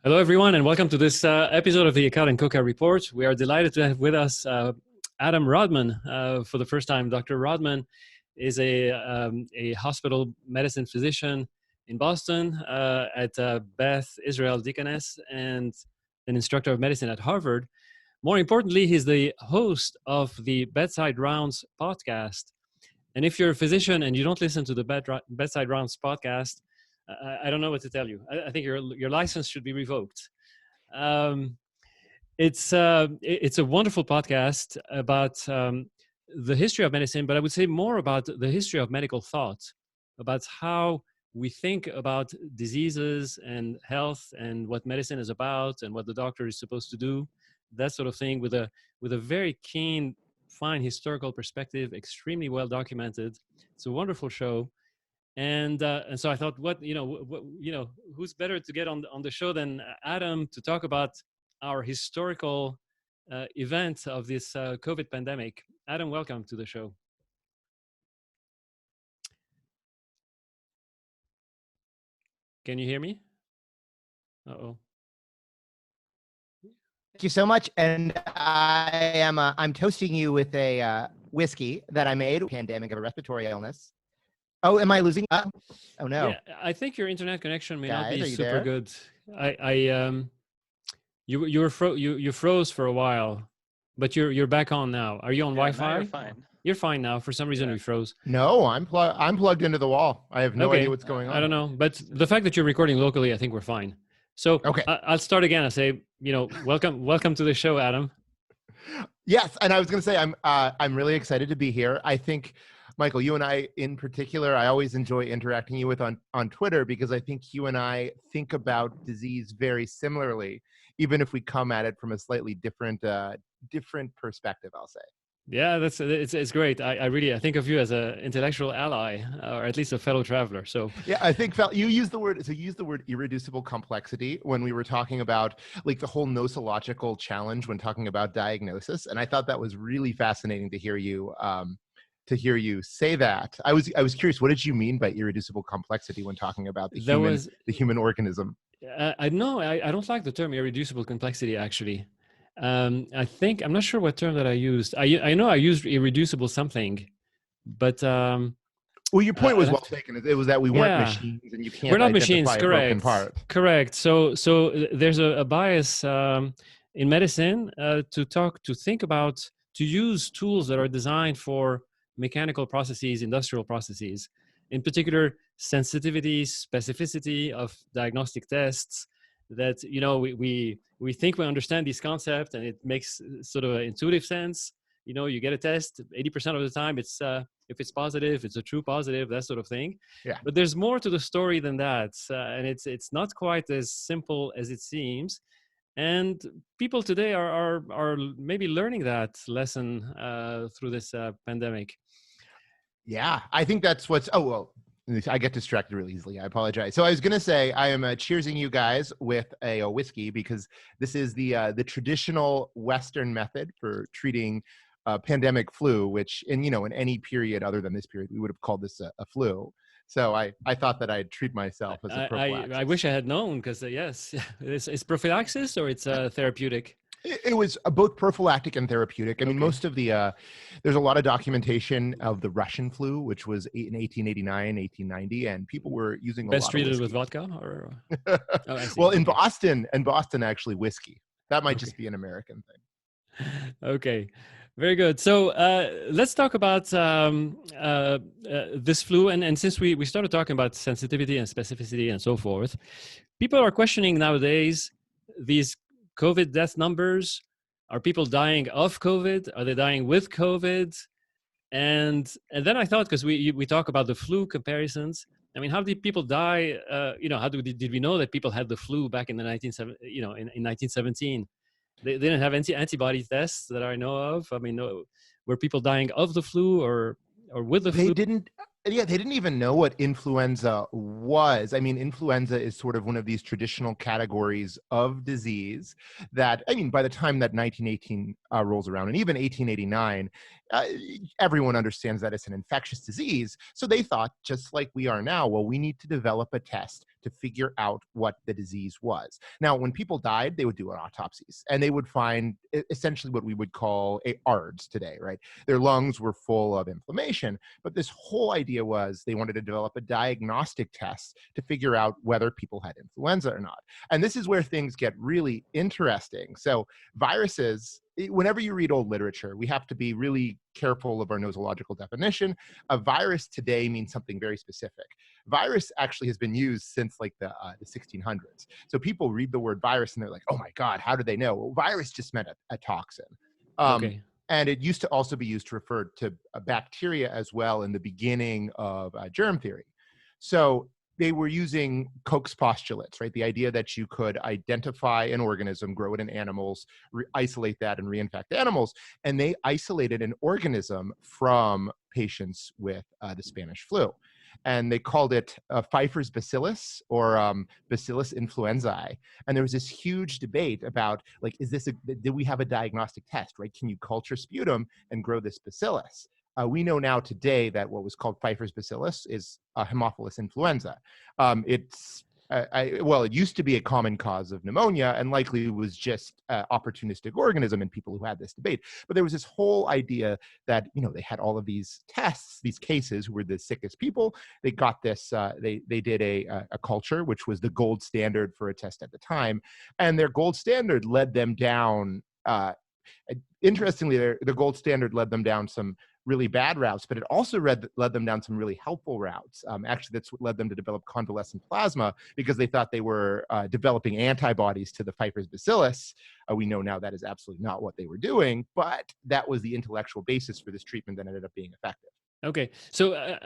Hello, everyone, and welcome to this episode of the Eckhart and Coca Report. We are delighted to have with us Adam Rodman for the first time. Dr. Rodman is a hospital medicine physician in Boston at Beth Israel Deaconess and an instructor of medicine at Harvard. More importantly, he's the host of the Bedside Rounds podcast. And if you're a physician and you don't listen to the Bedside Rounds podcast, I don't know what to tell you. I think your license should be revoked. It's a wonderful podcast about the history of medicine, but I would say more about the history of medical thought, about how we think about diseases and health and what medicine is about and what the doctor is supposed to do, that sort of thing, with a very keen, fine historical perspective, extremely well documented. It's a wonderful show. And so I thought, who's better to get on the show than Adam to talk about our historical event of this COVID pandemic. Adam, welcome to the show. Can you hear me? Uh-oh. Thank you so much. And I'm toasting you with a whiskey that I made, pandemic of a respiratory illness. Oh, am I losing? Oh no! Yeah, I think your internet connection may not be super there? good. You froze for a while, but you're back on now. Are you on Wi-Fi? Now you're fine. You're fine now. For some reason, we froze. No, I'm plugged into the wall. I have no idea what's going on. I don't know, but the fact that you're recording locally, I think we're fine. So okay, I'll start again. I say, welcome to the show, Adam. Yes, and I was going to say I'm really excited to be here. I think, Michael, you and I in particular, I always enjoy interacting with on Twitter because I think you and I think about disease very similarly, even if we come at it from a slightly different perspective, I'll say. Yeah, it's great. I think of you as an intellectual ally, or at least a fellow traveler. So yeah, I think you used the word irreducible complexity when we were talking about like the whole nosological challenge when talking about diagnosis, and I thought that was really fascinating to hear you say that. I was curious, what did you mean by irreducible complexity when talking about the human organism? I don't like the term irreducible complexity, actually. I think, I'm not sure what term that I used. I know I used irreducible something, but well, your point was well taken. It was that we weren't machines, and you can't. We're not machines, a broken part. Correct. So there's a bias in medicine to use tools that are designed for mechanical processes, industrial processes, in particular sensitivity, specificity of diagnostic tests. That we think we understand these concepts, and it makes sort of an intuitive sense. You get a test 80% of the time. It's if it's positive, it's a true positive, that sort of thing. Yeah. But there's more to the story than that, and it's not quite as simple as it seems. And people today are maybe learning that lesson through this pandemic. Yeah, I think that's what's. Oh well. I get distracted really easily. I apologize. So I was going to say I am cheersing you guys with a whiskey because this is the traditional Western method for treating pandemic flu, which in any period other than this period, we would have called this a flu. So I thought that I'd treat myself as a prophylaxis. I wish I had known because yes, it's prophylaxis or it's therapeutic. It was both prophylactic and therapeutic. I mean, most of the, there's a lot of documentation of the Russian flu, which was in 1889, 1890, and people were using best treated with vodka or? Well, in Boston, actually whiskey. That might just be an American thing. Okay, very good. So let's talk about this flu. And since we started talking about sensitivity and specificity and so forth, people are questioning nowadays these COVID death numbers. Are people dying of COVID? Are they dying with COVID? And then I thought, because we talk about the flu comparisons. I mean, how did people die? Did we know that people had the flu back in the in 1917? They didn't have antibody tests that I know of. I mean, were people dying of the flu or with the flu? They didn't. Yeah, they didn't even know what influenza was. I mean, influenza is sort of one of these traditional categories of disease that, I mean, by the time that 1918 rolls around, and even 1889, everyone understands that it's an infectious disease. So they thought, just like we are now, well, we need to develop a test to figure out what the disease was. Now, when people died, they would do autopsies, and they would find essentially what we would call ARDS today, right? Their lungs were full of inflammation, but this whole idea was they wanted to develop a diagnostic test to figure out whether people had influenza or not. And this is where things get really interesting. So viruses, whenever you read old literature, we have to be really careful of our nosological definition. A virus today means something very specific. Virus actually has been used since like the 1600s. So people read the word virus and they're like, oh my God, how do they know? Well, virus just meant a toxin. Okay. And it used to also be used to refer to a bacteria as well in the beginning of germ theory. So they were using Koch's postulates, right? The idea that you could identify an organism, grow it in animals, isolate that and reinfect animals. And they isolated an organism from patients with the Spanish flu. And they called it Pfeiffer's bacillus or Bacillus influenzae. And there was this huge debate about, like, did we have a diagnostic test, right? Can you culture sputum and grow this bacillus? We know now today that what was called Pfeiffer's bacillus is Haemophilus influenza. It used to be a common cause of pneumonia and likely was just an opportunistic organism in people who had this debate. But there was this whole idea that, they had all of these tests, these cases who were the sickest people. They got this, they did a culture, which was the gold standard for a test at the time. And their gold standard led them down, interestingly, the gold standard led them down some really bad routes, but it also led them down some really helpful routes. Actually, that's what led them to develop convalescent plasma because they thought they were developing antibodies to the Pfeiffer's bacillus. We know now that is absolutely not what they were doing, but that was the intellectual basis for this treatment that ended up being effective. Okay, so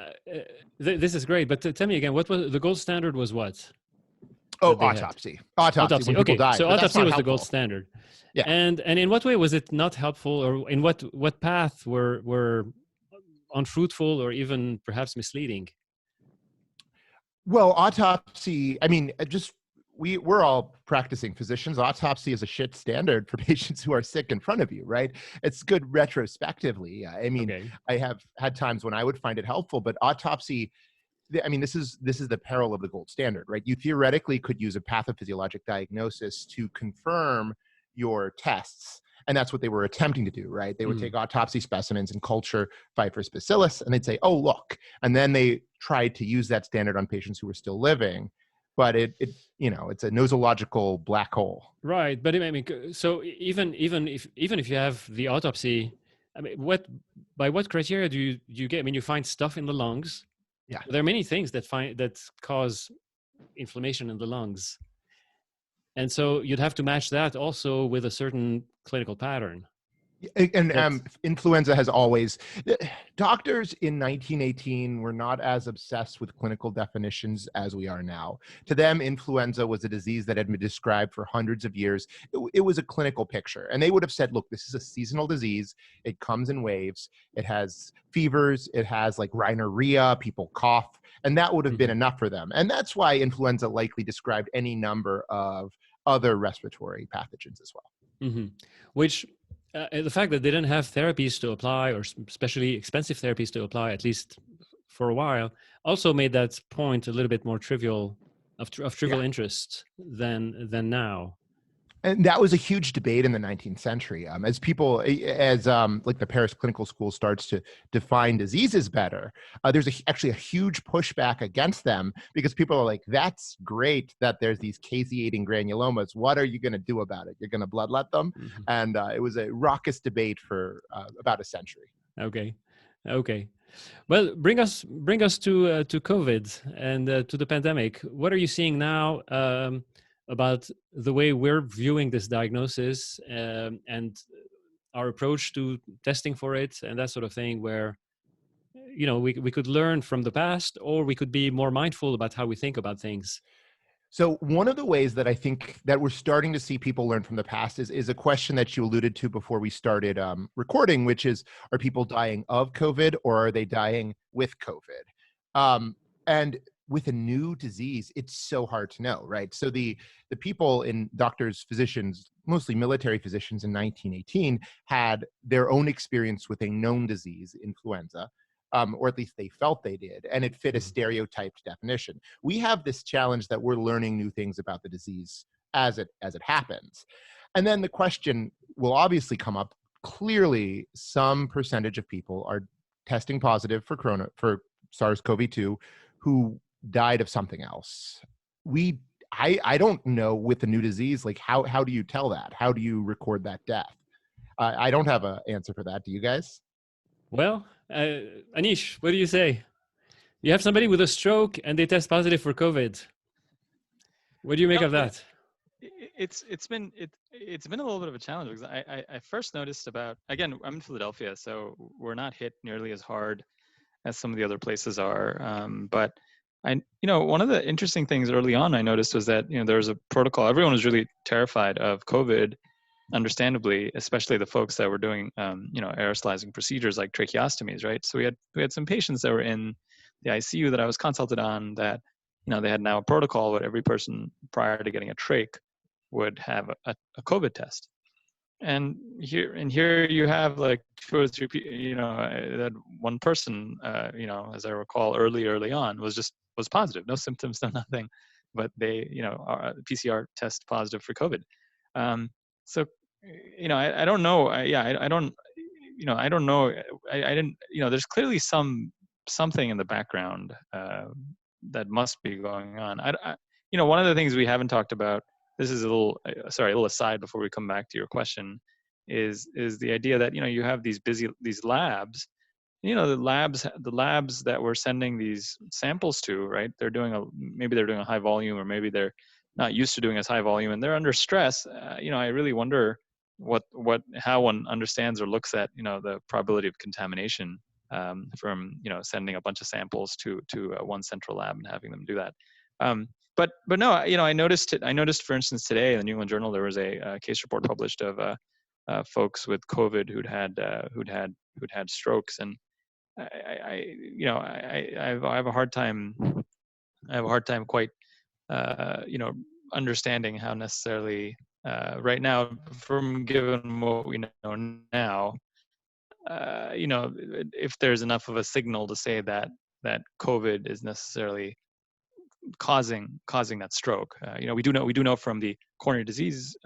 this is great, but tell me again, what was the gold standard? Was what? Oh, autopsy. Autopsy. When people Okay, die. so autopsy was the gold standard. Yeah. And in what way was it not helpful, or in what path were unfruitful or even perhaps misleading? Well, autopsy, I mean, we're all practicing physicians. Autopsy is a shit standard for patients who are sick in front of you, right? It's good retrospectively. I mean, okay. I have had times when I would find it helpful, but autopsy, I mean, this is the peril of the gold standard, right? You theoretically could use a pathophysiologic diagnosis to confirm your tests. And that's what they were attempting to do, right? They would take autopsy specimens and culture Pfeiffer's bacillus, and they'd say, oh, look. And then they tried to use that standard on patients who were still living. But it's a nosological black hole. Right. But I mean, so even if you have the autopsy, I mean, by what criteria do you get? I mean, you find stuff in the lungs. Yeah. There are many things that cause inflammation in the lungs. And so you'd have to match that also with a certain clinical pattern. And influenza has always, doctors in 1918 were not as obsessed with clinical definitions as we are now. To them, influenza was a disease that had been described for hundreds of years. It was a clinical picture. And they would have said, look, this is a seasonal disease. It comes in waves. It has fevers. It has like rhinorrhea. People cough. And that would have been enough for them. And that's why influenza likely described any number of other respiratory pathogens as well. Mm-hmm. Which the fact that they didn't have therapies to apply, or especially expensive therapies to apply, at least for a while, also made that point a little bit more trivial, of trivial interest than now. And that was a huge debate in the 19th century. As the Paris Clinical School starts to define diseases better, there's actually a huge pushback against them because people are like, that's great that there's these caseating granulomas. What are you going to do about it? You're going to bloodlet them? Mm-hmm. And it was a raucous debate for about a century. Okay. Well, bring us to COVID and to the pandemic. What are you seeing now about the way we're viewing this diagnosis and our approach to testing for it and that sort of thing, where we could learn from the past, or we could be more mindful about how we think about things? So one of the ways that I think that we're starting to see people learn from the past is a question that you alluded to before we started recording, which is, are people dying of COVID or are they dying with COVID? And with a new disease, it's so hard to know, right? So the people doctors, physicians, mostly military physicians in 1918 had their own experience with a known disease, influenza. or at least they felt they did, and it fit a stereotyped definition. We have this challenge that we're learning new things about the disease as it happens. And then the question will obviously come up. Clearly, some percentage of people are testing positive for SARS-CoV-2 who died of something else. I don't know with the new disease, like how do you tell that? How do you record that death? I don't have an answer for that. Do you guys? Well, Anish, what do you say? You have somebody with a stroke and they test positive for COVID. What do you make of that? It's been a little bit of a challenge because I first noticed again, I'm in Philadelphia, so we're not hit nearly as hard as some of the other places are. But one of the interesting things early on I noticed was that, there was a protocol. Everyone was really terrified of COVID, understandably, especially the folks that were doing, aerosolizing procedures like tracheostomies, right? So we had some patients that were in the ICU that I was consulted on that, they had now a protocol where every person prior to getting a trach would have a COVID test. And here you have like 2 or 3 people, that one person, as I recall early on was positive, no symptoms, no nothing, but they, PCR test positive for COVID. So, I don't know. I don't know. I didn't, there's clearly something in the background that must be going on. One of the things we haven't talked about, this is a little aside before we come back to your question, is the idea that, you have these labs, the labs that we're sending these samples to, right? Maybe they're doing a high volume, or maybe they're not used to doing as high volume and they're under stress. I really wonder how one understands or looks at, the probability of contamination from, sending a bunch of samples to one central lab and having them do that. But no, I noticed it. I noticed, for instance, today in the New England Journal, there was a case report published of folks with COVID who'd had strokes, and I have a hard time. I have a hard time quite, understanding how necessarily right now, from given what we know now, if there's enough of a signal to say that COVID is necessarily causing that stroke. We do know from the coronary disease,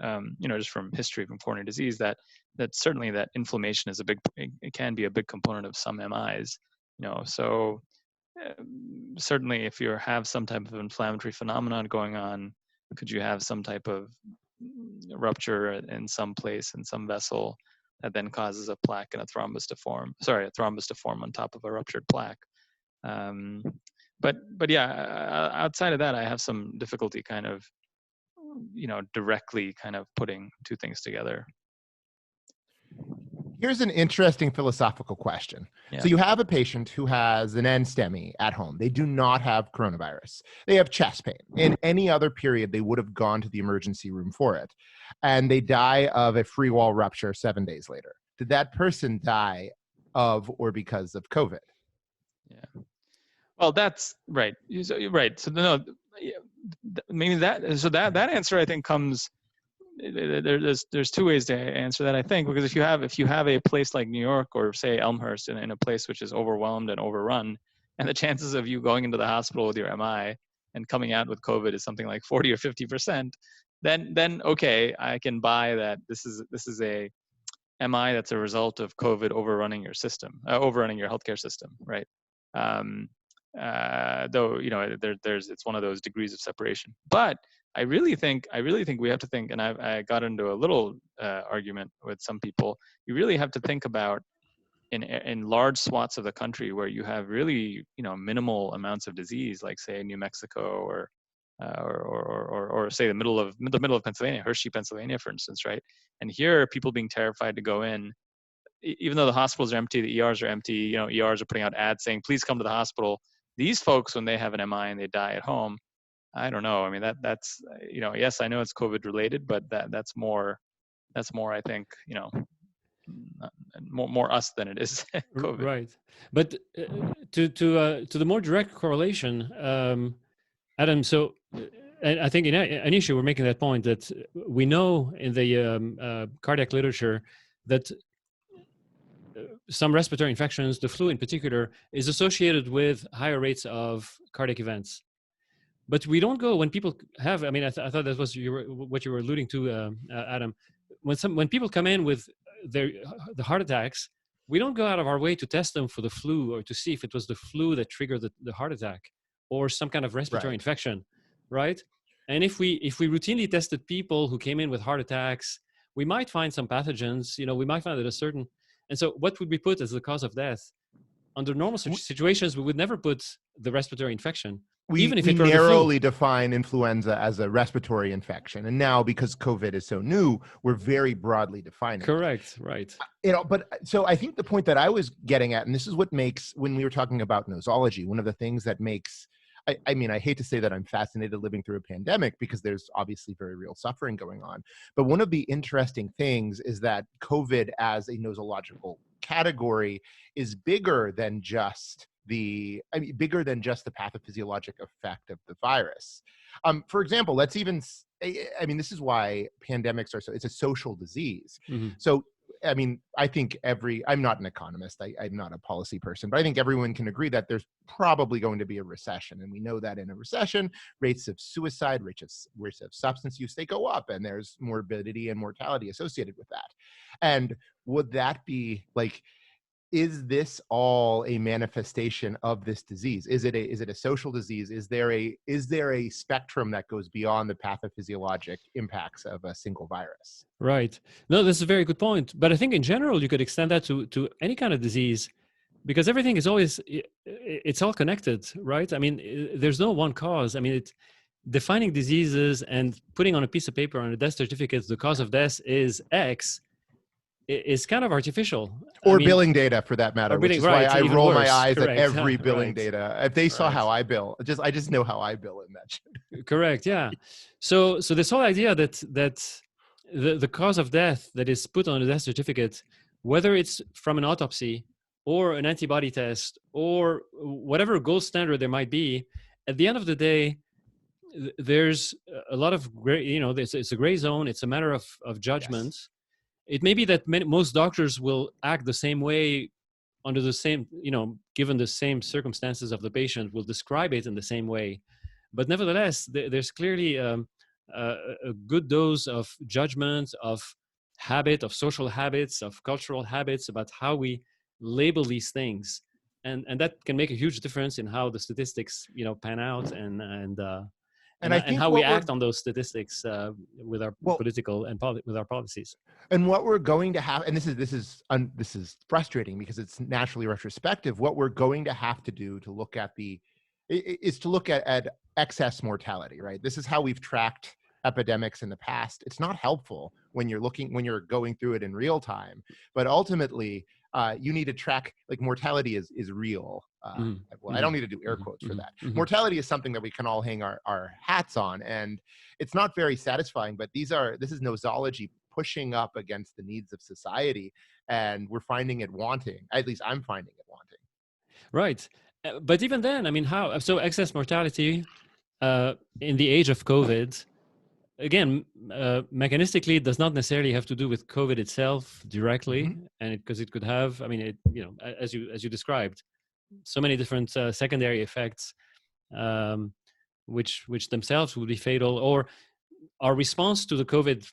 just from history from coronary disease, that certainly that inflammation is it can be a big component of some MIs. So certainly if you have some type of inflammatory phenomenon going on, could you have some type of rupture in some place in some vessel that then causes a plaque and a thrombus to form on top of a ruptured plaque. But yeah, outside of that, I have some difficulty kind of, directly kind of putting two things together. Here's an interesting philosophical question. Yeah. So you have a patient who has an NSTEMI at home. They do not have coronavirus. They have chest pain. In any other period, they would have gone to the emergency room for it. And they die of a free wall rupture 7 days later. Did that person die of or because of COVID? Yeah. Well, that's right. Right. So no, maybe that answer, I think, comes. There's two ways to answer that, I think, because if you have a place like New York or say Elmhurst in a place which is overwhelmed and overrun, and the chances of you going into the hospital with your MI and coming out with COVID is something like 40 or 50%, then okay, I can buy that this is a MI that's a result of COVID overrunning your system, overrunning your healthcare system, right? Though it's one of those degrees of separation. But I really think we have to think, and I got into a little argument with some people. You really have to think about in large swaths of the country where you have really minimal amounts of disease, like say New Mexico or say the middle of Pennsylvania, Hershey, Pennsylvania, for instance, right? And here, people being terrified to go in, even though the hospitals are empty, the ERs are empty. ERs are putting out ads saying, "Please come to the hospital." These folks, when they have an MI and they die at home, I don't know. I mean, that's yes, I know it's COVID related, but that's more, I think, more us than it is COVID. Right. But to the more direct correlation, Adam. So, and I think initially we're making that point that we know in the cardiac literature that some respiratory infections, the flu in particular, is associated with higher rates of cardiac events. But we don't go when people have. I mean, I thought that was what you were alluding to, Adam. When people come in with the heart attacks, we don't go out of our way to test them for the flu or to see if it was the flu that triggered the heart attack or some kind of respiratory infection, right? And if we routinely tested people who came in with heart attacks, we might find some pathogens. We might find that a certain. And so, what would we put as the cause of death? Under normal situations, we would never put the respiratory infection. We narrowly define influenza as a respiratory infection. And now, because COVID is so new, we're very broadly defining Correct, right. But so I think the point that I was getting at, and this is what makes, when we were talking about nosology, one of the things that makes, I mean, I hate to say that I'm fascinated living through a pandemic because there's obviously very real suffering going on. But one of the interesting things is that COVID as a nosological category is bigger than just the pathophysiologic effect of the virus. For example, let's even, this is why pandemics are it's a social disease. Mm-hmm. So, I mean, I think I'm not an economist, I'm not a policy person, but I think everyone can agree that there's probably going to be a recession. And we know that in a recession, rates of suicide, rates of substance use, they go up, and there's morbidity and mortality associated with that. And would that be like, is this all a manifestation of this disease? Is it a social disease? Is there a spectrum that goes beyond the pathophysiologic impacts of a single virus? Right. No, that's a very good point. But I think in general, you could extend that to any kind of disease, because everything is always, it's all connected, right? I mean, there's no one cause. I mean, defining diseases and putting on a piece of paper on a death certificate, the cause of death is X, is kind of artificial. Or billing data, for that matter, which is why I roll my eyes at every billing data. If they saw how I bill, I just know how I bill in that shit. Correct, yeah. So this whole idea that the cause of death that is put on a death certificate, whether it's from an autopsy or an antibody test or whatever gold standard there might be, at the end of the day, there's a lot of gray, it's a gray zone. It's a matter of judgment. Yes. It may be that most doctors will act the same way under the same, given the same circumstances of the patient, will describe it in the same way. But nevertheless, there's clearly a good dose of judgment, of habit, of social habits, of cultural habits about how we label these things. And that can make a huge difference in how the statistics, pan out and how we act on those statistics with our political and with our policies. And what we're going to have, and this is frustrating because it's naturally retrospective. What we're going to have to do to look at is to look at excess mortality, right? This is how we've tracked epidemics in the past. It's not helpful when you're going through it in real time, but ultimately you need to track, like, mortality is real. Well, I don't need to do air quotes for that. Mortality is something that we can all hang our hats on, and it's not very satisfying, but this is nosology pushing up against the needs of society, and we're finding it wanting. At least I'm finding it wanting. Right. But even then, I mean, so excess mortality in the age of COVID, again, mechanistically, it does not necessarily have to do with COVID itself directly, and because it could have, I mean, as you described, so many different secondary effects, which themselves would be fatal, or our response to the COVID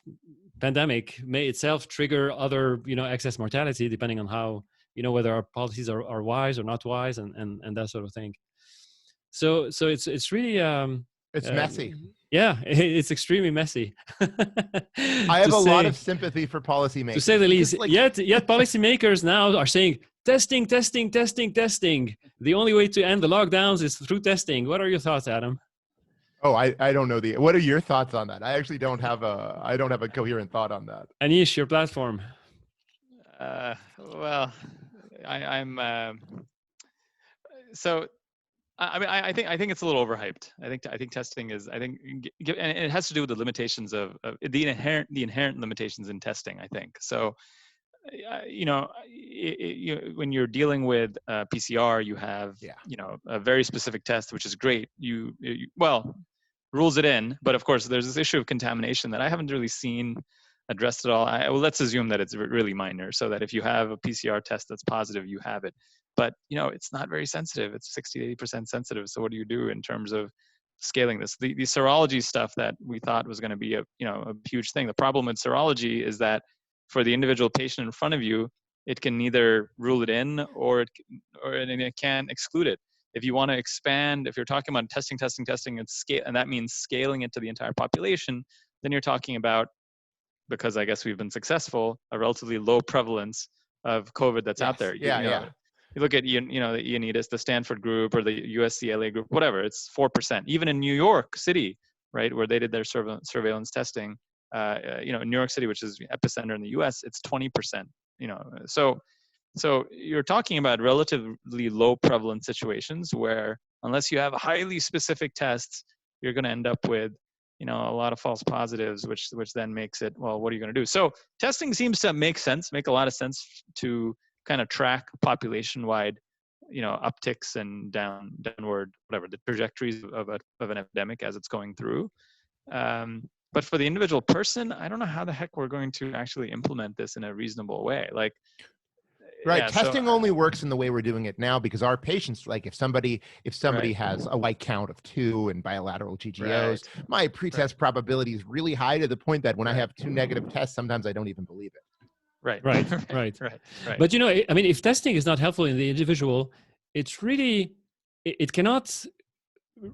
pandemic may itself trigger other, excess mortality, depending on how, whether our policies are wise or not wise, and that sort of thing. So it's really it's messy. Yeah, it's extremely messy. I have a lot of sympathy for policymakers, to say the least. Yet policymakers now are saying testing. The only way to end the lockdowns is through testing. What are your thoughts, Adam? Oh, I don't know what are your thoughts on that? I actually don't have a coherent thought on that. Anish, your platform. Well, I'm so. I mean, I think it's a little overhyped. I think testing is. and it has to do with the limitations of the inherent limitations in testing. I think so. When you're dealing with PCR, you have a very specific test, which is great. You rules it in, but of course, there's this issue of contamination that I haven't really seen addressed it all. Well, let's assume that it's really minor, so that if you have a PCR test that's positive, you have it. But it's not very sensitive. It's 60 to 80% sensitive. So what do you do in terms of scaling this? The serology stuff that we thought was going to be a huge thing. The problem with serology is that for the individual patient in front of you, it can neither rule it in or it can exclude it. If you want to expand, if you're talking about testing and scale, and that means scaling it to the entire population, then you're talking about, because I guess we've been successful, a relatively low prevalence of COVID that's out there. You look at the Ioannidis, the Stanford group, or the USC-LA group, whatever. It's 4%. Even in New York City, right, where they did their surveillance testing, in New York City, which is epicenter in the U.S., it's 20%. So you're talking about relatively low prevalence situations where, unless you have highly specific tests, you're going to end up with a lot of false positives, which then makes it, well, what are you going to do? So testing seems to make a lot of sense to kind of track population-wide, upticks and downward, whatever, the trajectories of an epidemic as it's going through. But for the individual person, I don't know how the heck we're going to actually implement this in a reasonable way. Like, right. Testing only works in the way we're doing it now because our patients, like if somebody has a white count of 2 and bilateral GGOs, my pretest probability is really high to the point that when I have 2 negative tests, sometimes I don't even believe it. Right. But I mean, if testing is not helpful in the individual, it cannot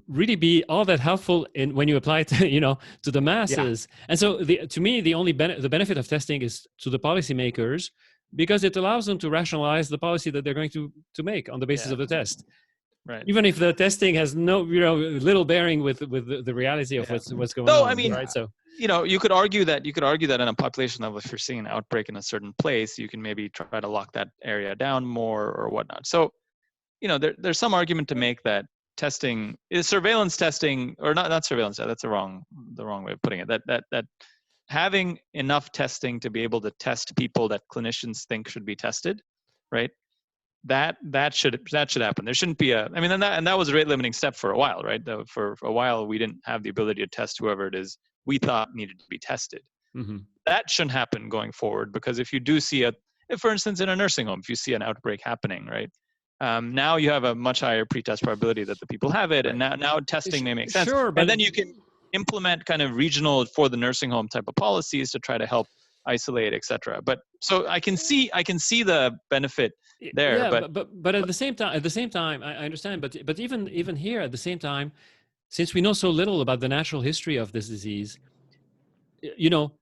really be all that helpful when you apply it to the masses. Yeah. And so to me, the benefit of testing is to the policymakers, because it allows them to rationalize the policy that they're going to make on the basis of the test. Right. Even if the testing has no little bearing with the reality of what's going on. I mean, right? So you could argue that on a population level, if you're seeing an outbreak in a certain place, you can maybe try to lock that area down more or whatnot. So there's some argument to make that testing is surveillance testing, or not surveillance. That's the wrong way of putting it. That having enough testing to be able to test people that clinicians think should be tested, right? That should happen. There shouldn't be and that was a rate limiting step for a while, right? For a while, we didn't have the ability to test whoever it is we thought needed to be tested. Mm-hmm. That shouldn't happen going forward, because if you do see if, for instance, in a nursing home, if you see an outbreak happening, right? Now you have a much higher pretest probability that the people have it, and now testing may make sense. Sure, and then you can implement kind of regional for the nursing home type of policies to try to help isolate, etc. But so I can see the benefit there. Yeah, but at the same time, I understand. But even here, at the same time, since we know so little about the natural history of this disease, we don't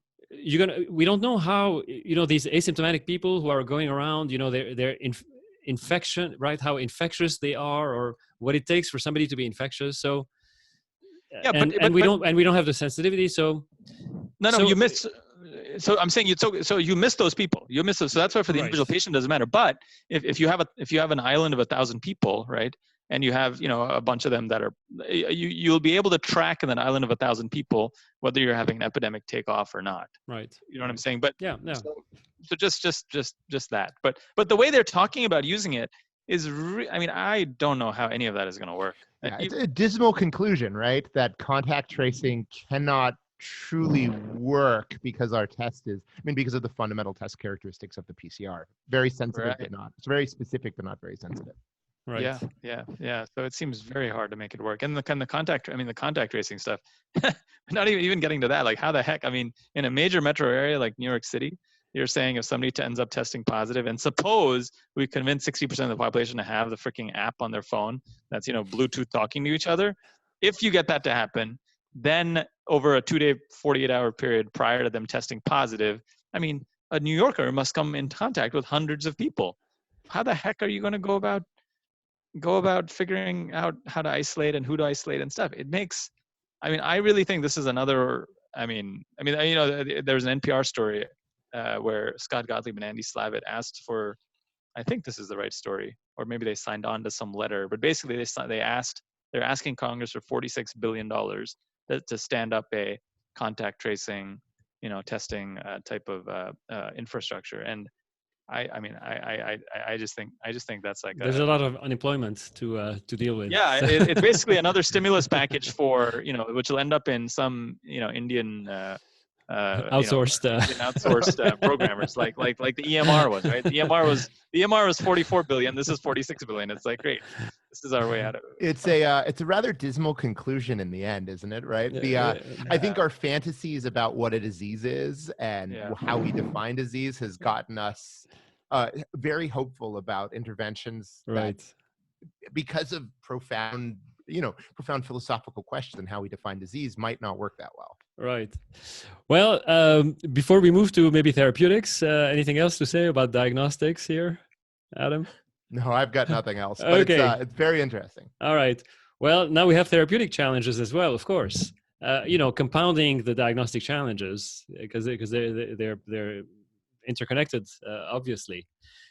know how these asymptomatic people who are going around, they're infection, right? How infectious they are, or what it takes for somebody to be infectious. So. Yeah, but we don't have the sensitivity. So you miss. So I'm saying so you miss those people. You miss those. So that's why for the individual patient it doesn't matter. But if you have an island of 1,000 people, right, and you have a bunch of them that are, you'll be able to track in that island of 1,000 people whether you're having an epidemic take off or not. Right. You know what I'm saying? But yeah. So just that. But the way they're talking about using it is, I don't know how any of that is going to work. Yeah, it's a dismal conclusion, right? That contact tracing cannot truly work because our test is, because of the fundamental test characteristics of the PCR. Very sensitive, but not. It's very specific, but not very sensitive. Right. Yeah. So it seems very hard to make it work. And the contact tracing stuff, not even getting to that. Like, how the heck? In a major metro area like New York City, you're saying if somebody ends up testing positive, and suppose we convince 60% of the population to have the freaking app on their phone that's, Bluetooth talking to each other. If you get that to happen, then over a 2-day, 48-hour period prior to them testing positive, a New Yorker must come in contact with hundreds of people. How the heck are you going to go about figuring out how to isolate and who to isolate and stuff? It makes, I really think this is another, there's an NPR story where Scott Gottlieb and Andy Slavitt asked for, I think this is the right story, or maybe they signed on to some letter, but basically they're asking Congress for $46 billion to stand up a contact tracing, testing type of infrastructure. And I just think that's like there's a lot of unemployment to deal with. Yeah, it's basically another stimulus package for which will end up in some Indian outsourced outsourced programmers, like the EMR was, right? The EMR was 44 billion. This is 46 billion. It's like, great, this is our way out of it. It's a rather dismal conclusion in the end, isn't it? Right. I think our fantasies about what a disease is and how we define disease has gotten us very hopeful about interventions, right? Because of profound philosophical questions and how we define disease might not work that well. Right. Well, before we move to maybe therapeutics, anything else to say about diagnostics here, Adam? No, I've got nothing else. But Okay. It's very interesting. All right. Well, now we have therapeutic challenges as well, of course. Compounding the diagnostic challenges because they're interconnected, obviously.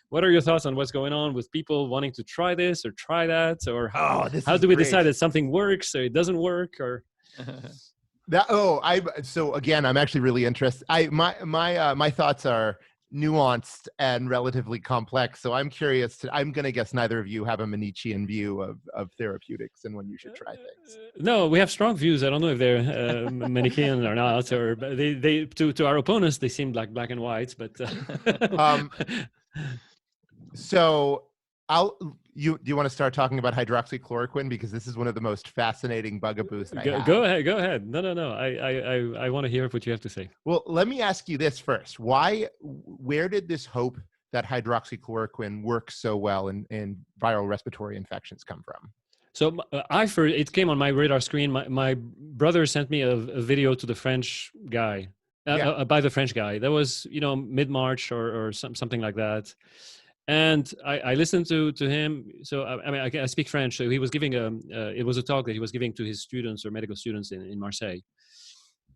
What are your thoughts on what's going on with people wanting to try this or try that, or how do we decide that something works or it doesn't work, or? So again, I'm actually really interested. My thoughts are nuanced and relatively complex. So I'm curious. I'm going to guess neither of you have a Manichean view of therapeutics and when you should try things. No, we have strong views. I don't know if they're Manichean or not, or they to our opponents they seem like black and white. But so do you want to start talking about hydroxychloroquine, because this is one of the most fascinating bugaboos that I have. Go ahead. No. I want to hear what you have to say. Well, let me ask you this first. Where did this hope that hydroxychloroquine works so well in viral respiratory infections come from? So it came on my radar screen. My brother sent me a video to the French guy, by the French guy. That was, mid-March or something like that. And I listened to him. So I speak French. So he was giving it was a talk that he was giving to his students or medical students in Marseille.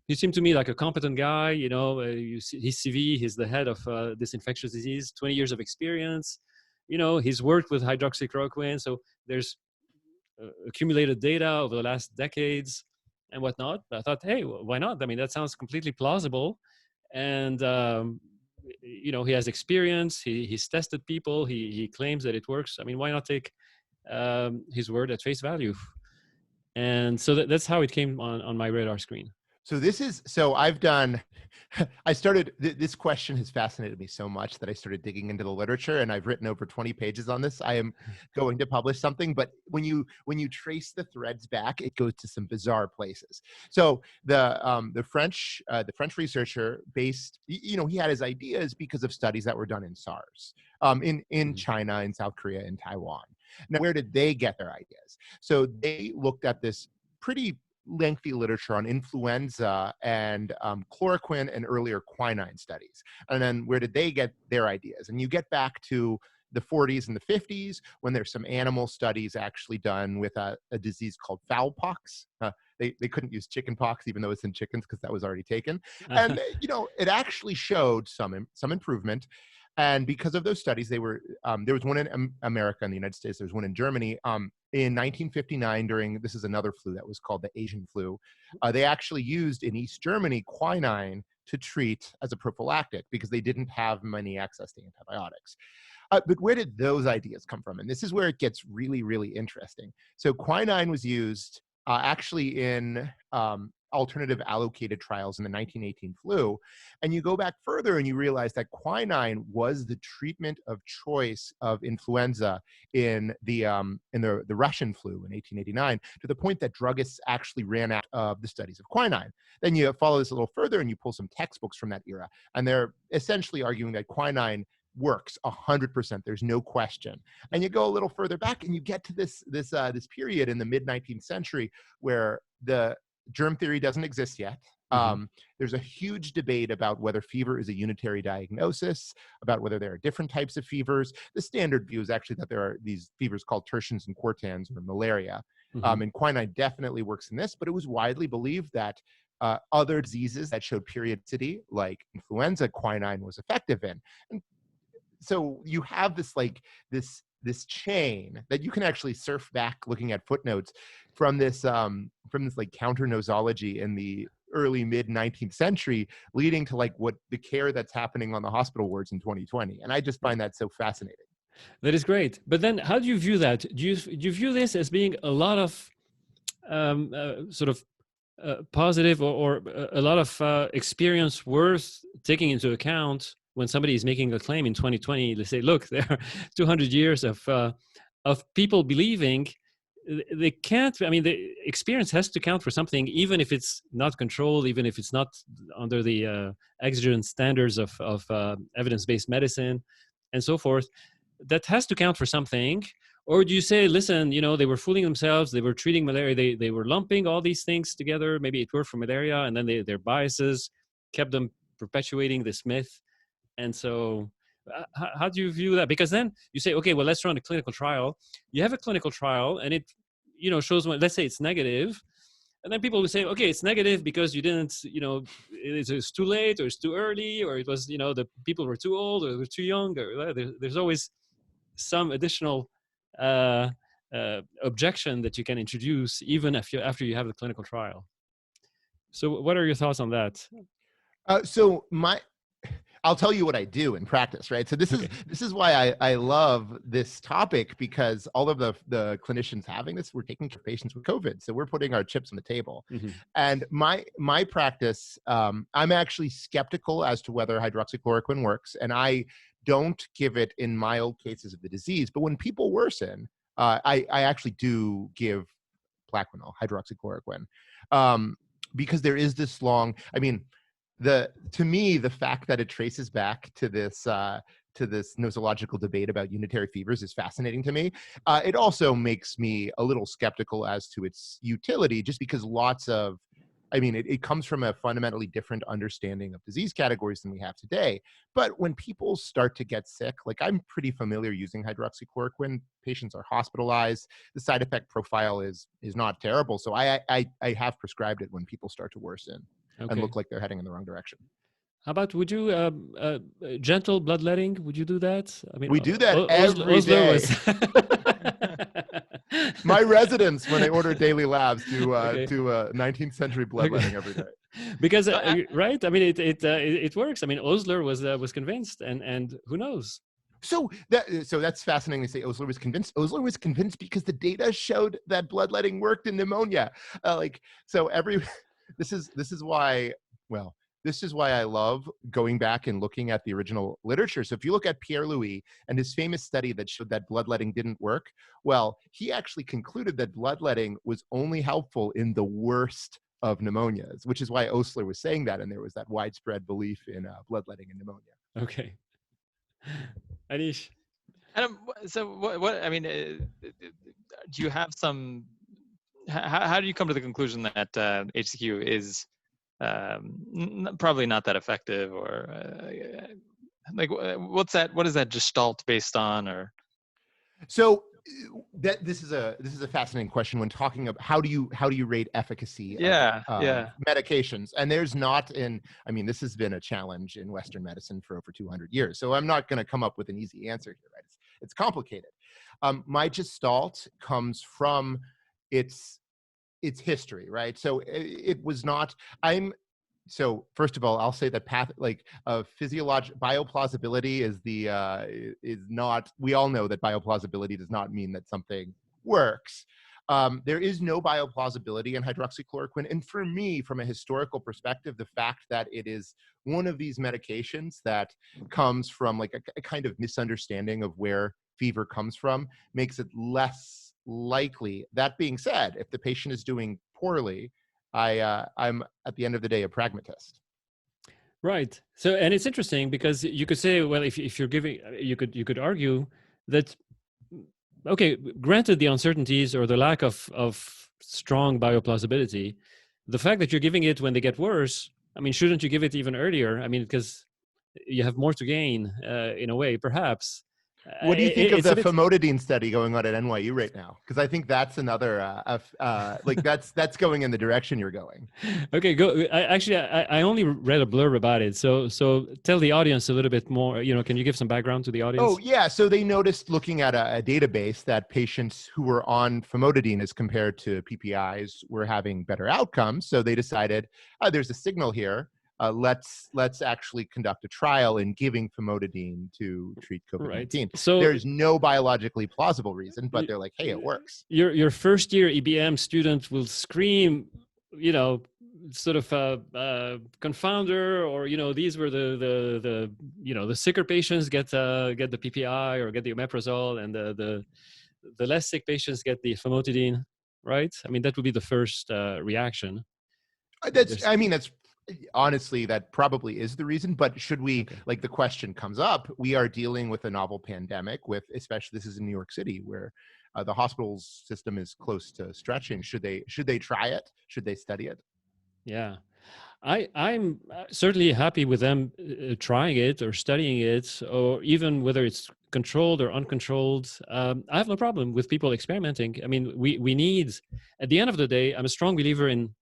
He seemed to me like a competent guy. You see his CV. He's the head of this infectious disease, 20 years of experience. He's worked with hydroxychloroquine. So there's accumulated data over the last decades and whatnot. I thought, hey, why not? I mean, that sounds completely plausible. And he has experience. He's tested people. He claims that it works. I mean, why not take his word at face value? And so that's how it came on my radar screen. This question has fascinated me so much that I started digging into the literature, and I've written over 20 pages on this. I am going to publish something, but when you trace the threads back, it goes to some bizarre places. So the French researcher he had his ideas because of studies that were done in SARS, in China, in South Korea, in Taiwan. Now, where did they get their ideas? So they looked at this pretty lengthy literature on influenza and chloroquine and earlier quinine studies. And then where did they get their ideas? And you get back to the 40s and the 50s when there's some animal studies actually done with a disease called fowl pox. They couldn't use chicken pox even though it's in chickens because that was already taken. And it actually showed some improvement. And because of those studies, there was one in America, in the United States, there was one in Germany. In 1959, this is another flu that was called the Asian flu, they actually used in East Germany quinine to treat as a prophylactic because they didn't have many access to antibiotics. But where did those ideas come from? And this is where it gets really, really interesting. So quinine was used actually in alternative allocated trials in the 1918 flu. And you go back further and you realize that quinine was the treatment of choice of influenza in the Russian flu in 1889, to the point that druggists actually ran out of the studies of quinine. Then you follow this a little further and you pull some textbooks from that era, and they're essentially arguing that quinine works 100%. There's no question. And you go a little further back and you get to this period in the mid-19th century where the germ theory doesn't exist yet. There's a huge debate about whether fever is a unitary diagnosis, about whether there are different types of fevers. The standard view is actually that there are these fevers called tertians and quartans, or malaria. And quinine definitely works in this, but it was widely believed that other diseases that showed periodicity, like influenza, quinine was effective in. And so you have this chain that you can actually surf back looking at footnotes from this like counter nosology in the early mid 19th century, leading to like what the care that's happening on the hospital wards in 2020. And I just find that so fascinating. That is great. But then how do you view that? Do you view this as being a lot of sort of positive or a lot of experience worth taking into account when somebody is making a claim in 2020. They say, look, there are 200 years of people believing. They can't, I mean, the experience has to count for something, even if it's not controlled, even if it's not under the exigent standards of evidence-based medicine and so forth. That has to count for something. Or do you say, listen, they were fooling themselves, they were treating malaria, they were lumping all these things together, maybe it worked for malaria, and then their biases kept them perpetuating this myth. And so how do you view that? Because then you say, okay, well, let's run a clinical trial. You have a clinical trial and it shows, let's say it's negative. And then people will say, okay, it's negative because you didn't, it was too late or it's too early, or it was, the people were too old or they were too young. Or there's always some additional objection that you can introduce even after you have the clinical trial. So what are your thoughts on that? I'll tell you what I do in practice, right? So this is why I love this topic, because all of the clinicians having this, we're taking care of patients with COVID. So we're putting our chips on the table. Mm-hmm. And my practice, I'm actually skeptical as to whether hydroxychloroquine works. And I don't give it in mild cases of the disease. But when people worsen, I actually do give Plaquenil, hydroxychloroquine, because there is this long, I mean, to me, the fact that it traces back to this nosological debate about unitary fevers is fascinating to me. It also makes me a little skeptical as to its utility, just because it comes from a fundamentally different understanding of disease categories than we have today. But when people start to get sick, like I'm pretty familiar using hydroxychloroquine, patients are hospitalized. The side effect profile is not terrible. So I have prescribed it when people start to worsen. Okay. And look like they're heading in the wrong direction. How about, would you gentle bloodletting? Would you do that? I mean, we do that every day. My residents, when they order daily labs, do 19th century bloodletting every day. Because right, I mean, it works. I mean, Osler was convinced, and who knows? So that's fascinating to say Osler was convinced. Osler was convinced because the data showed that bloodletting worked in pneumonia. This is why I love going back and looking at the original literature. So if you look at Pierre Louis and his famous study that showed that bloodletting didn't work, well, he actually concluded that bloodletting was only helpful in the worst of pneumonias, which is why Osler was saying that, and there was that widespread belief in bloodletting in pneumonia. Okay. Anish? Adam, so what I mean, do you have some, how do you come to the conclusion that HCQ is probably not that effective, or what is that gestalt based on? Or so this is a fascinating question when talking about how do you rate efficacy of medications. And there's not this has been a challenge in Western medicine for over 200 years, so I'm not going to come up with an easy answer here, right? It's complicated. My gestalt comes from its history, right? So it was not, so first of all, I'll say that bioplausibility is not, we all know that bioplausibility does not mean that something works. There is no bioplausibility in hydroxychloroquine. And for me, from a historical perspective, the fact that it is one of these medications that comes from like a kind of misunderstanding of where fever comes from makes it less likely. That being said, if the patient is doing poorly, I'm at the end of the day a pragmatist. Right. So, and it's interesting because you could say, well, if you're giving, you could argue that, okay, granted the uncertainties or the lack of strong bioplausibility, the fact that you're giving it when they get worse, I mean, shouldn't you give it even earlier? I mean, because you have more to gain in a way, perhaps. What do you think of the famotidine study going on at NYU right now? Because I think that's another, that's going in the direction you're going. Okay, go. I only read a blurb about it. So tell the audience a little bit more. Can you give some background to the audience? Oh, yeah. So they noticed, looking at a database, that patients who were on famotidine as compared to PPIs were having better outcomes. So they decided, there's a signal here. Let's actually conduct a trial in giving famotidine to treat COVID-19. Right. So there's no biologically plausible reason, but they're like, hey, it works. Your first year EBM student will scream, sort of confounder, or these were the the sicker patients get the PPI or get the omeprazole, and the less sick patients get the famotidine, right? I mean, that would be the first reaction. That's honestly, that probably is the reason. But should we, like, the question comes up, we are dealing with a novel pandemic especially this is in New York City, where the hospital's system is close to stretching. Should they try it? Should they study it? Yeah. I'm certainly happy with them trying it or studying it, or even whether it's controlled or uncontrolled. I have no problem with people experimenting. I mean, we need, at the end of the day, I'm a strong believer in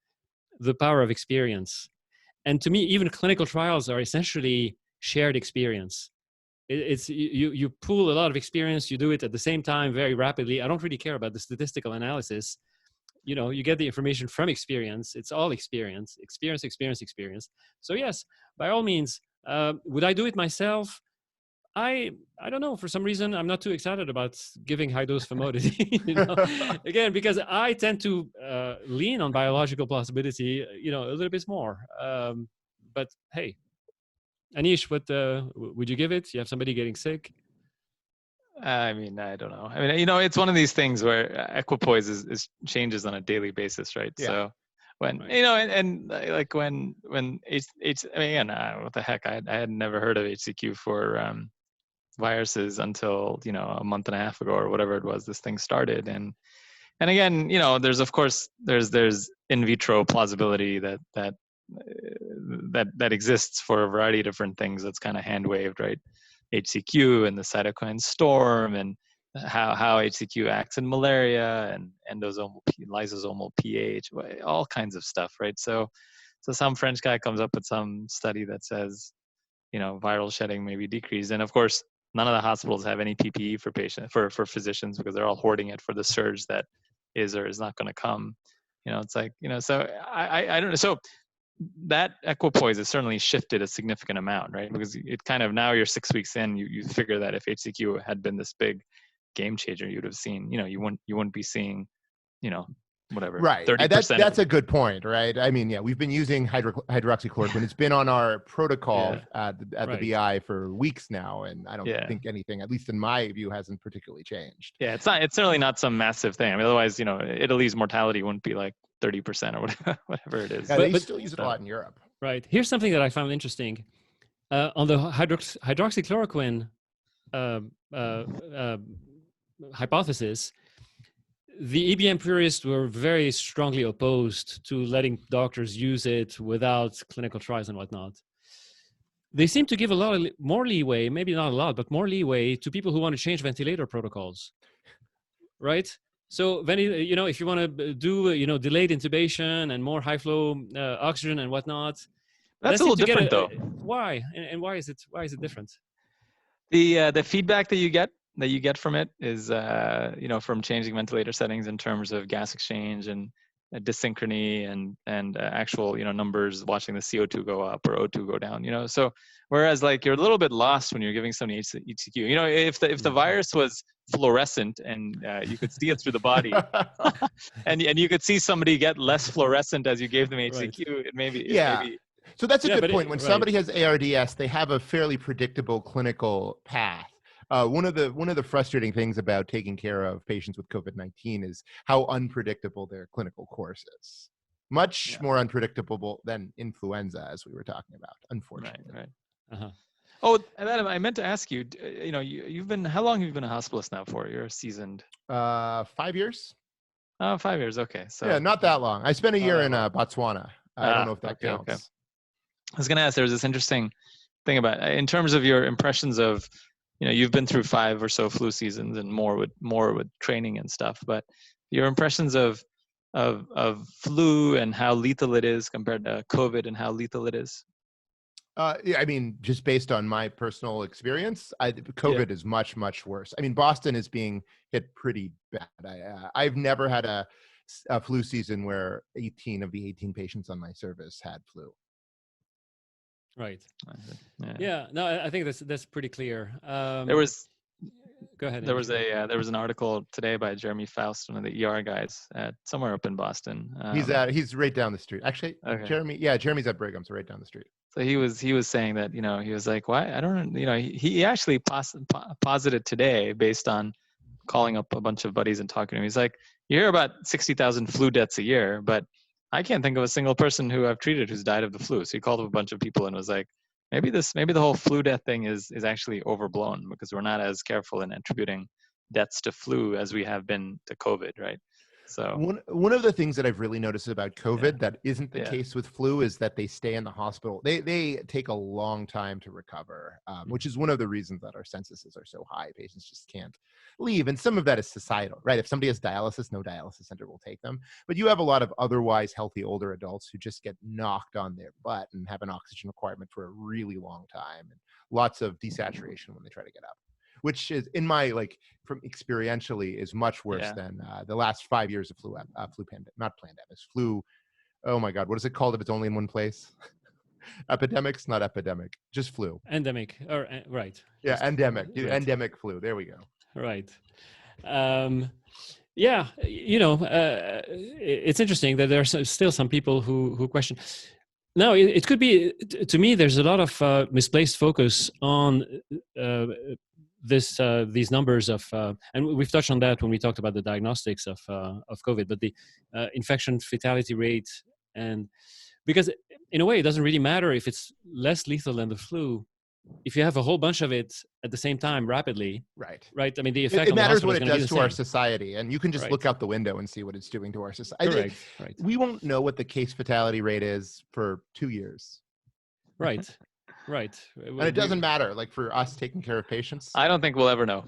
the power of experience. And to me, even clinical trials are essentially shared experience. It's you pool a lot of experience, you do it at the same time very rapidly. I don't really care about the statistical analysis. You get the information from experience. It's all experience. So yes, by all means. Would I do it myself? I don't know. For some reason, I'm not too excited about giving high dose famotidine. Again, because I tend to lean on biological plausibility, a little bit more. But hey, Anish, what would you give it? You have somebody getting sick? I mean, I don't know. I mean, it's one of these things where equipoise is changes on a daily basis, right? Yeah. So when, Right. and like when I mean, again, what the heck? I had never heard of HCQ for viruses until, a month and a half ago or whatever it was, this thing started. And again, there's, of course, there's in vitro plausibility that exists for a variety of different things. That's kind of hand waved, right? HCQ and the cytokine storm, and how HCQ acts in malaria, and lysosomal pH, all kinds of stuff, right? So some French guy comes up with some study that says, viral shedding may be decreased, and of course, none of the hospitals have any PPE for physicians, because they're all hoarding it for the surge that is or is not going to come. It's like, so I don't know. So that equipoise has certainly shifted a significant amount, right? Because it kind of, now you're 6 weeks in, you figure that if HCQ had been this big game changer, you'd have seen, you wouldn't be seeing, whatever, right. 30%. That's a good point, right? I mean, yeah, we've been using hydroxychloroquine. It's been on our protocol at the BI for weeks now, and I don't think anything, at least in my view, hasn't particularly changed. Yeah, it's certainly not some massive thing. I mean, otherwise, Italy's mortality wouldn't be like 30% or whatever it is. Yeah, they still use it a lot in Europe. Right. Here's something that I found interesting. On the hydroxychloroquine hypothesis, the EBM purists were very strongly opposed to letting doctors use it without clinical trials and whatnot. They seem to give a lot more leeway, maybe not a lot, but more leeway to people who want to change ventilator protocols, right? So, if you want to do, delayed intubation and more high flow oxygen and whatnot, that's a little different, though. Why? And why is it different? The feedback that you get from it is, from changing ventilator settings in terms of gas exchange and dysynchrony and actual, numbers, watching the CO2 go up or O2 go down, so whereas like you're a little bit lost when you're giving somebody HCQ, if the virus was fluorescent and you could see it through the body and you could see somebody get less fluorescent as you gave them HCQ, right. it maybe so that's a good point. When somebody has ARDS, they have a fairly predictable clinical path. One of the frustrating things about taking care of patients with COVID-19 is how unpredictable their clinical course is. Much more unpredictable than influenza, as we were talking about, unfortunately. Right. Uh-huh. Oh, Adam, I meant to ask you. You've been, how long have you been a hospitalist now for? You're seasoned. 5 years. Oh, 5 years. Okay, so yeah, not that long. I spent a year in Botswana. I don't know if that counts. Okay. I was going to ask. There's this interesting thing about, in terms of your impressions of, you've been through 5 or so flu seasons and more with training and stuff, but your impressions of flu and how lethal it is compared to COVID and how lethal it is. Yeah, I mean, just based on my personal experience, COVID is much, much worse. I mean, Boston is being hit pretty bad. I've never had a flu season where 18 of the 18 patients on my service had flu. Right. Yeah. No, I think that's pretty clear. There was Go ahead. There Andy. was an article today by Jeremy Faust, one of the ER guys at somewhere up in Boston. He's right down the street. Actually, Okay. Jeremy's at Brigham, so right down the street. So he was saying that, he was like, why? I don't, he actually posited today based on calling up a bunch of buddies and talking to him. He's like, you hear about 60,000 flu deaths a year, but I can't think of a single person who I've treated who's died of the flu. So he called up a bunch of people and was like, maybe the whole flu death thing is actually overblown, because we're not as careful in attributing deaths to flu as we have been to COVID, right? So one of the things that I've really noticed about COVID that isn't the Yeah. case with flu is that they stay in the hospital. They take a long time to recover, which is one of the reasons that our censuses are so high. Patients just can't leave, and some of that is societal, right? If somebody has dialysis, no dialysis center will take them. But you have a lot of otherwise healthy older adults who just get knocked on their butt and have an oxygen requirement for a really long time, and lots of desaturation when they try to get up, which is, in my, like, from experientially, is much worse than the last 5 years of flu pandemic, not pandemics, flu. Oh my God, what is it called if it's only in one place? Epidemics, not epidemic, just flu. Endemic, or right? Yeah, Just, endemic, right. Endemic flu. There we go. Right. Yeah, it's interesting that there are still some people who question. No, it could be, to me, there's a lot of misplaced focus on these numbers of, and we've touched on that when we talked about the diagnostics of COVID, but the infection fatality rate, and because in a way it doesn't really matter if it's less lethal than the flu, if you have a whole bunch of it at the same time rapidly. Right. I mean, the effect It on the matters hospital what is it going to be does the to our same. society, and you can just look out the window and see what it's doing to our society. Correct. Right. We won't know what the case fatality rate is for 2 years. Right. And it doesn't matter, like, for us taking care of patients. I don't think we'll ever know.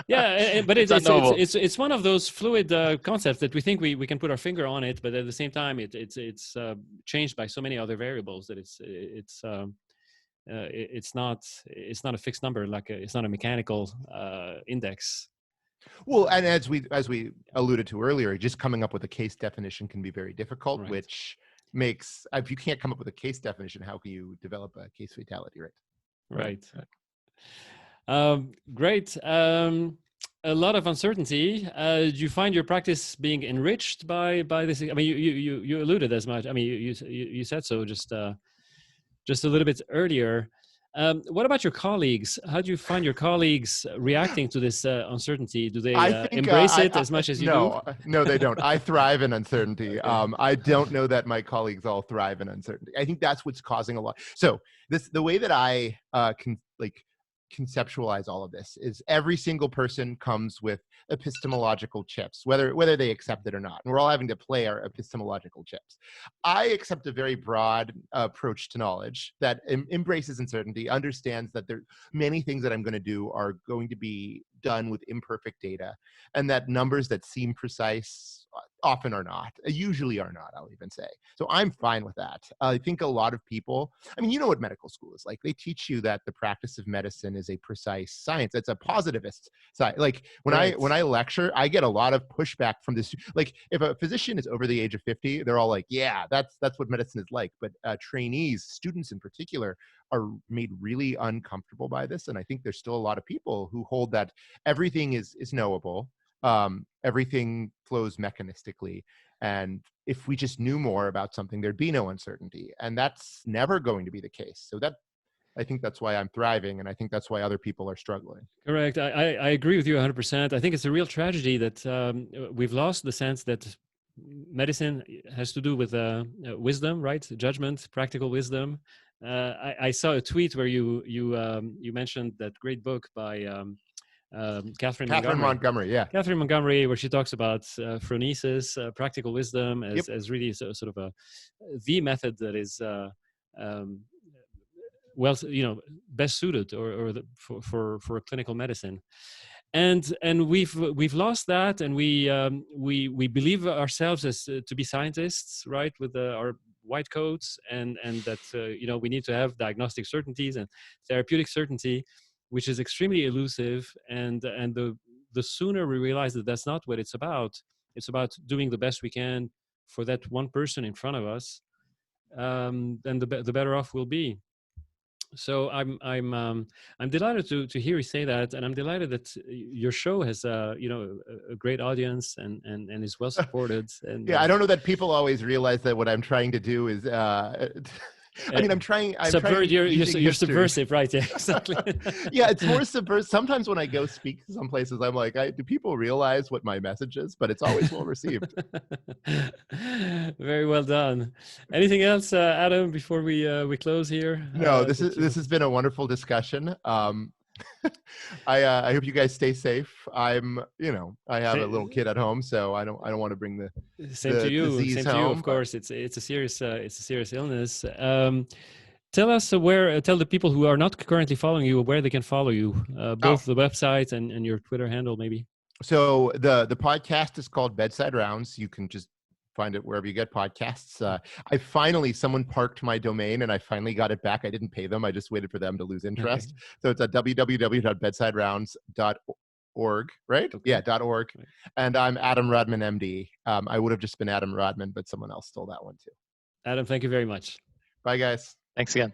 Yeah, but It's unknowable. it's one of those fluid concepts that we think we can put our finger on it, but at the same time it's changed by so many other variables that it's not a fixed number, like it's not a mechanical index. Well, and as we alluded to earlier, just coming up with a case definition can be very difficult, Right. which makes, if you can't come up with a case definition, how can you develop a case fatality rate? Right. Great. A lot of uncertainty. Do you find your practice being enriched by this? I mean, you alluded as much. I mean, you said so just a little bit earlier. What about your colleagues? How do you find your colleagues reacting to this uncertainty? Do they embrace it as much as you do? No, they don't. I thrive in uncertainty. Okay. I don't know that my colleagues all thrive in uncertainty. I think that's what's causing a lot. So the way that I can conceptualize all of this is every single person comes with epistemological chips, whether they accept it or not. And we're all having to play our epistemological chips. I accept a very broad approach to knowledge that embraces uncertainty, understands that there are many things that I'm going to do are going to be done with imperfect data, and that numbers that seem precise often are not, usually are not, I'll even say. So I'm fine with that. I think a lot of people, I mean, you know what medical school is like. They teach you that the practice of medicine is a precise science. It's a positivist side. Like when I lecture, I get a lot of pushback from this. Like if a physician is over the age of 50, they're all like, yeah, that's what medicine is like. But trainees, students in particular, are made really uncomfortable by this. And I think there's still a lot of people who hold that everything is knowable. Everything flows mechanistically. And if we just knew more about something, there'd be no uncertainty. And that's never going to be the case. So I think that's why I'm thriving. And I think that's why other people are struggling. Correct. I agree with you 100%. I think it's a real tragedy that we've lost the sense that medicine has to do with wisdom, right? Judgment, practical wisdom. I saw a tweet where you mentioned that great book by Catherine Montgomery, yeah. Catherine Montgomery, where she talks about phronesis, practical wisdom, as really sort of the method that is well, best suited for clinical medicine. And we've lost that, and we believe ourselves as to be scientists, right, with our white coats, and that we need to have diagnostic certainties and therapeutic certainty, which is extremely elusive. And the sooner we realize that that's not what it's about doing the best we can for that one person in front of us, then the better off we'll be. So I'm delighted to hear you say that, and I'm delighted that your show has a great audience and is well supported. And Yeah, I don't know that people always realize that what I'm trying to do is I mean, I'm trying subvert you're using history. subversive, right? Yeah, exactly. Yeah, it's more subversive. Sometimes when I go speak to some places, I'm like, do people realize what my message is? But it's always well received. Very well done. Anything else, Adam, before we close here? No, this has been a wonderful discussion. I hope you guys stay safe. I have a little kid at home, so I don't want to bring the disease same home, to you. Of course, it's a serious illness. Tell us tell the people who are not currently following you where they can follow you, both the website and your Twitter handle, maybe. So the podcast is called Bedside Rounds. You can just find it wherever you get podcasts. Someone parked my domain and I finally got it back. I didn't pay them. I just waited for them to lose interest. Okay. So it's at www.bedsiderounds.org, right? Okay. Yeah, .org. Right. And I'm Adam Rodman, MD. I would have just been Adam Rodman, but someone else stole that one too. Adam, thank you very much. Bye, guys. Thanks again.